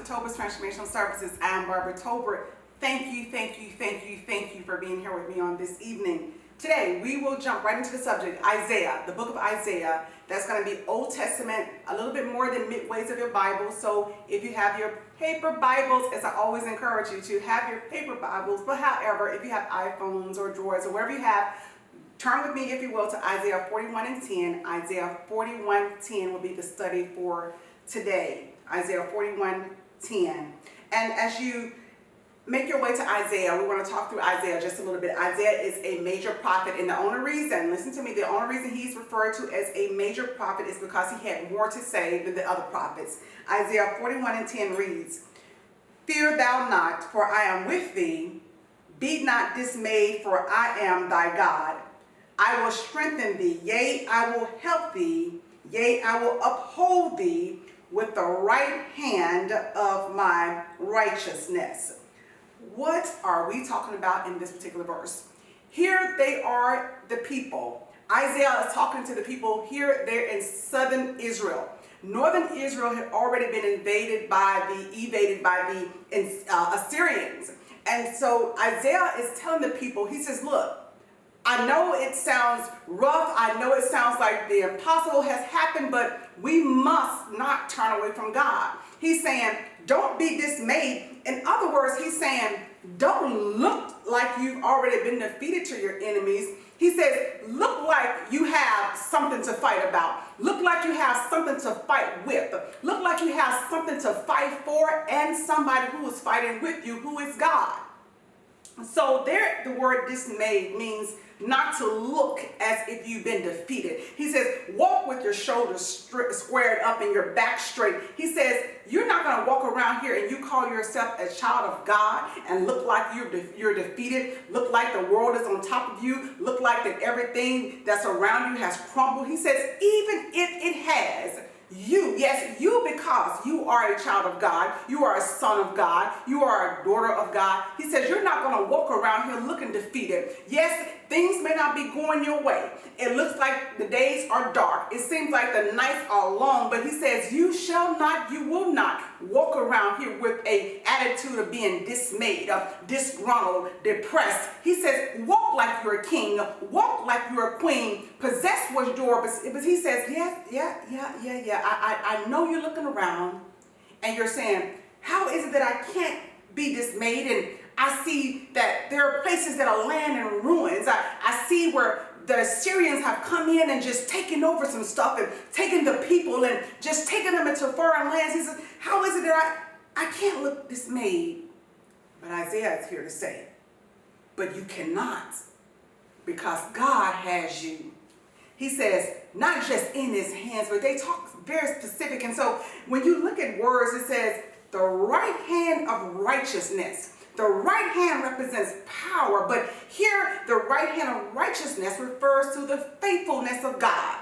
TOLBERT'S Transformational Services. I am Farmer-Tolbert. Thank you for being here with me on this evening. Today, we will jump right into the subject, Isaiah, the book of Isaiah. That's going to be Old Testament, a little bit more than midways of your Bible. So if you have your paper Bibles, as I always encourage you to have your paper Bibles, but however, if you have iPhones or Droids or wherever you have, turn with me, if you will, to Isaiah 41:10. Isaiah 41:10 will be the study for today. Isaiah 41:10. And as you make your way to Isaiah, we want to talk through Isaiah just a little bit. Isaiah is a major prophet, and the only reason, listen to me, the only reason he's referred to as a major prophet is because he had more to say than the other prophets. Isaiah 41:10 reads, "Fear thou not, for I am with thee. Be not dismayed, for I am thy God. I will strengthen thee, yea, I will help thee, yea, I will uphold thee with the right hand of my righteousness." What are we talking about in this particular verse? Here they are, the people. Isaiah is talking to the people here, there in southern Israel. Northern Israel had already been evaded by the Assyrians. And so Isaiah is telling the people, he says, look, I know it sounds rough. I know it sounds like the impossible has happened, but we must not turn away from God. He's saying, don't be dismayed. In other words, he's saying, don't look like you've already been defeated to your enemies. He says, look like you have something to fight about. Look like you have something to fight with. Look like you have something to fight for, and somebody who is fighting with you, who is God. So there, the word dismayed means not to look as if you've been defeated. He says, walk with your shoulders squared up and your back straight. He says, you're not going to walk around here and you call yourself a child of God and look like you're defeated, look like the world is on top of you, look like that everything that's around you has crumbled. He says, even if it has, you, because you are a child of God, you are a son of God, you are a daughter of God. He says, you're not going to walk around here looking defeated. Yes, things may not be going your way. It looks like the days are dark. It seems like the nights are long, but he says, you will not walk around here with an attitude of being dismayed, disgruntled, depressed. He says, walk like you're a king, walk like you're a queen, possess what's yours. But he says, I know you're looking around and you're saying, how is it that I can't be dismayed? And I see that there are places that are laying in ruins. I see where the Assyrians have come in and just taken over some stuff and taken the people and just taken them into foreign lands. He says, how is it that I can't look dismayed? But Isaiah is here to say, but you cannot, because God has you. He says, not just in his hands, but they talk very specific. And so when you look at words, it says the right hand of righteousness. The right hand represents power, but here the right hand of righteousness refers to the faithfulness of God.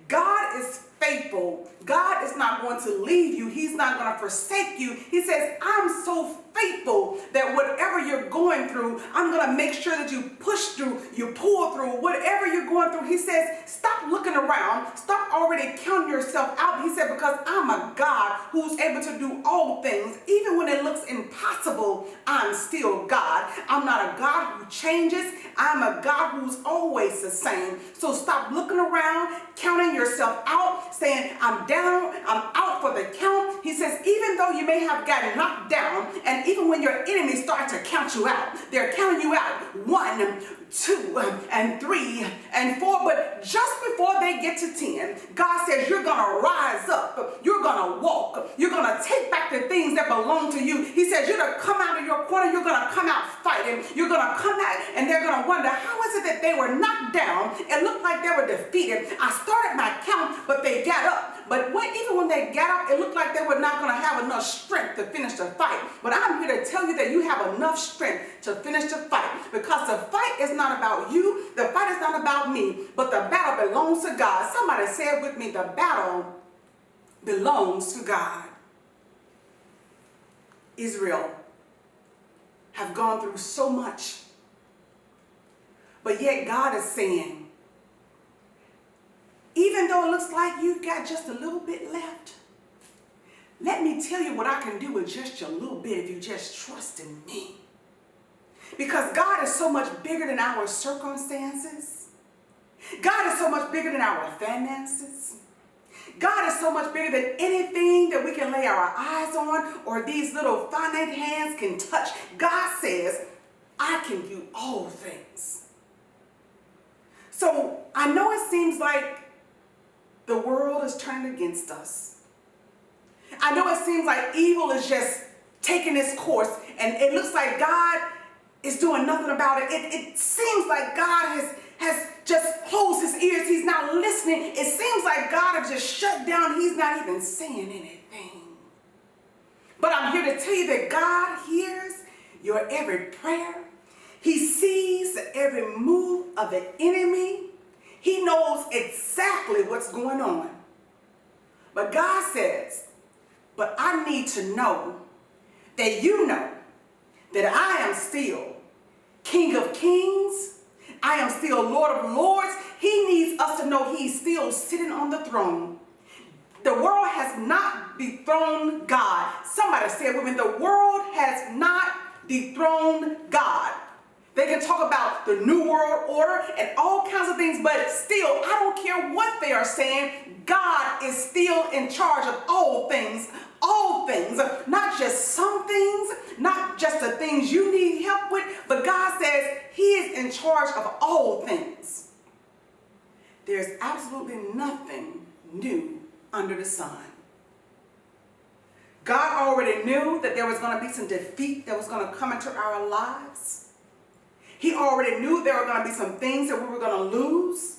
God is faithful. God is not going to leave you. He's not going to forsake you. He says, I'm so faithful that whatever you're going through, I'm going to make sure that you push through, you pull through, whatever you're going through. He says, stop looking around. Stop already counting yourself out. He said, because I'm a God who's able to do all things. Even when it looks impossible, I'm still God. I'm not a God who changes. I'm a God who's always the same. So stop looking around, counting yourself out, saying, I'm down, I'm out for the count. He says, even though you may have gotten knocked down, and even when your enemies start to count you out, they're counting you out 1, 2, and 3, and 4, but just before they get to 10, God says you're going to rise up, you're going to walk, you're going to take back the things that belong to you. He says you're going to come out of your corner, you're going to come out fighting, you're going to come out, and they're going to wonder, how is it that they were knocked down and looked like they were defeated? I started my count, but they got up. But even when they got up, it looked like they were not going to have enough strength to finish the fight. But I'm here to tell you that you have enough strength to finish the fight, because the fight is not about you. The fight is not about me, but the battle belongs to God. Somebody say it with me, the battle belongs to God. Israel have gone through so much, but yet God is saying, even though it looks like you've got just a little bit left, let me tell you what I can do with just a little bit if you just trust in me. Because God is so much bigger than our circumstances. God is so much bigger than our finances. God is so much bigger than anything that we can lay our eyes on or these little finite hands can touch. God says, I can do all things. So I know it seems like the world is turning against us. I know it seems like evil is just taking its course and it looks like God is doing nothing about it. It seems like God has just closed his ears. He's not listening. It seems like God has just shut down. He's not even saying anything. But I'm here to tell you that God hears your every prayer. He sees every move of the enemy. He knows exactly what's going on. But God says, but I need to know that you know that I am still King of Kings. I am still Lord of Lords. He needs us to know he's still sitting on the throne. The world has not dethroned God. Somebody said with me, the world has not dethroned God. They can talk about the New World Order and all kinds of things, but still, I don't care what they are saying, God is still in charge of all things, not just some things, not just the things you need help with, but God says he is in charge of all things. There's absolutely nothing new under the sun. God already knew that there was going to be some defeat that was going to come into our lives. He already knew there were going to be some things that we were going to lose.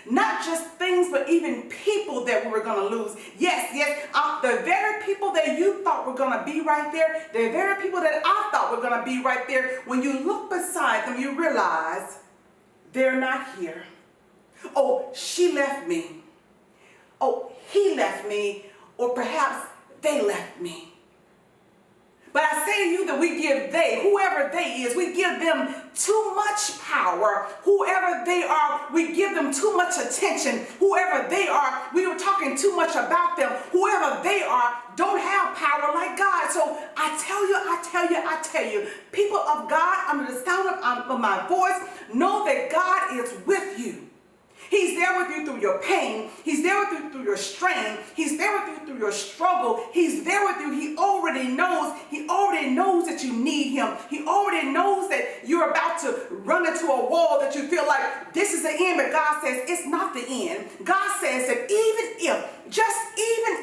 Not just things, but even people that we were going to lose. Yes, the very people that you thought were going to be right there, the very people that I thought were going to be right there, when you look beside them, you realize they're not here. Oh, she left me. Oh, he left me. Or perhaps they left me. But I say to you that we give whoever they is, we give them too much power. Whoever they are, we give them too much attention. Whoever they are, we are talking too much about them. Whoever they are don't have power like God. So I tell you, people of God, under the sound of my voice, know that God is with you. He's there with you through your pain. He's there with you through your strain. He's there with you through your struggle. He's there with you. He already knows that you need him. He already knows that you're about to run into a wall that you feel like this is the end, but God says it's not the end. God says that even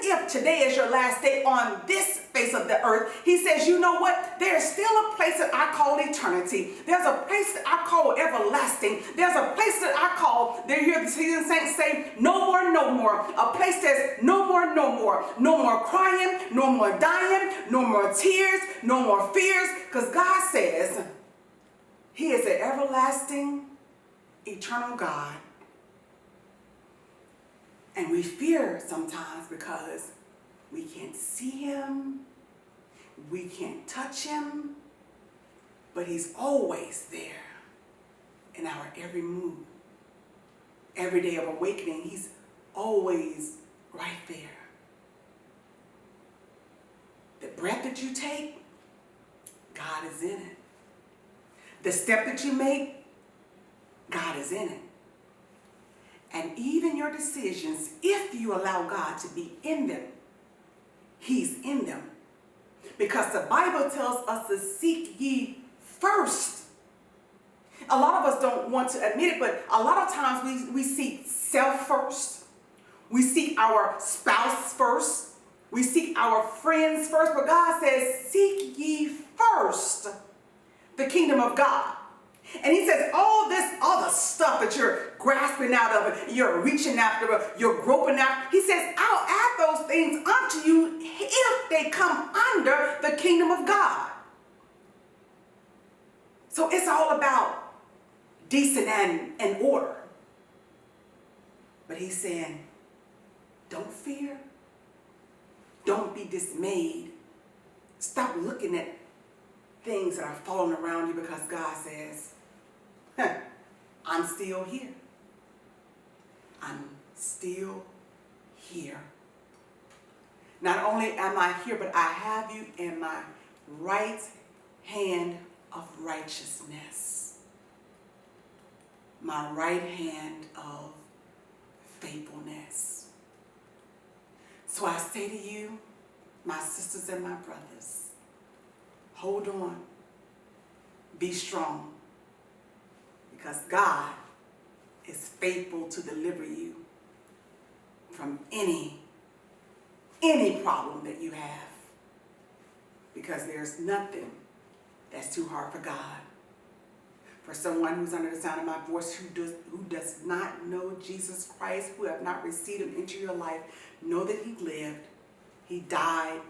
if today is your last day on this face of the earth, he says, you know what? There's still a place that I call eternity. There's a place that I call everlasting. There's a place that I call, there hear the seasoned saints say, no more, no more. A place that's no more, no more. No more crying, no more dying, no more tears, no more fears. Because God says he is an everlasting, eternal God. And we fear sometimes because we can't see him, we can't touch him, but he's always there in our every move. Every day of awakening, he's always right there. The breath that you take, God is in it. The step that you make, God is in it. And even your decisions, if you allow God to be in them, he's in them. Because the Bible tells us to seek ye first. A lot of us don't want to admit it, but a lot of times we seek self first. We seek our spouse first. We seek our friends first. But God says, seek ye first the kingdom of God. And he says, all the stuff that you're grasping out of, you're reaching after, you're groping after, he says, I'll add those things unto you if they come under the kingdom of God. So it's all about decent and order. But he's saying, don't fear. Don't be dismayed. Stop looking at things that are falling around you, because God says, I'm still here. I'm still here. Not only am I here, but I have you in my right hand of righteousness. My right hand of faithfulness. So I say to you, my sisters and my brothers, hold on. Be strong. Because God is faithful to deliver you from any problem that you have. Because there's nothing that's too hard for God. For someone who's under the sound of my voice, who does not know Jesus Christ, who have not received him into your life, know that he lived, he died,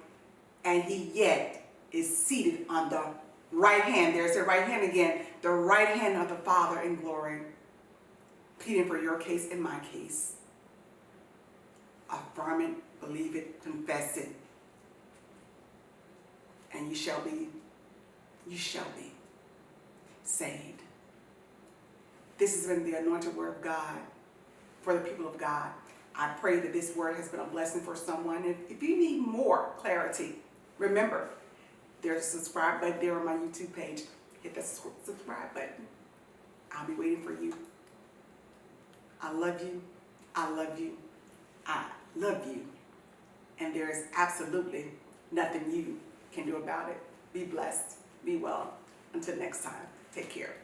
and he yet is seated on the right hand. There's the right hand again. The right hand of the Father in glory. Pleading for your case and my case. Affirm it, believe it, confess it. And you shall be saved. This has been the anointed word of God for the people of God. I pray that this word has been a blessing for someone. If you need more clarity, remember, there's a subscribe button there on my YouTube page. Hit that subscribe button. I'll be waiting for you. I love you. I love you. I love you. And there is absolutely nothing you can do about it. Be blessed. Be well. Until next time, take care.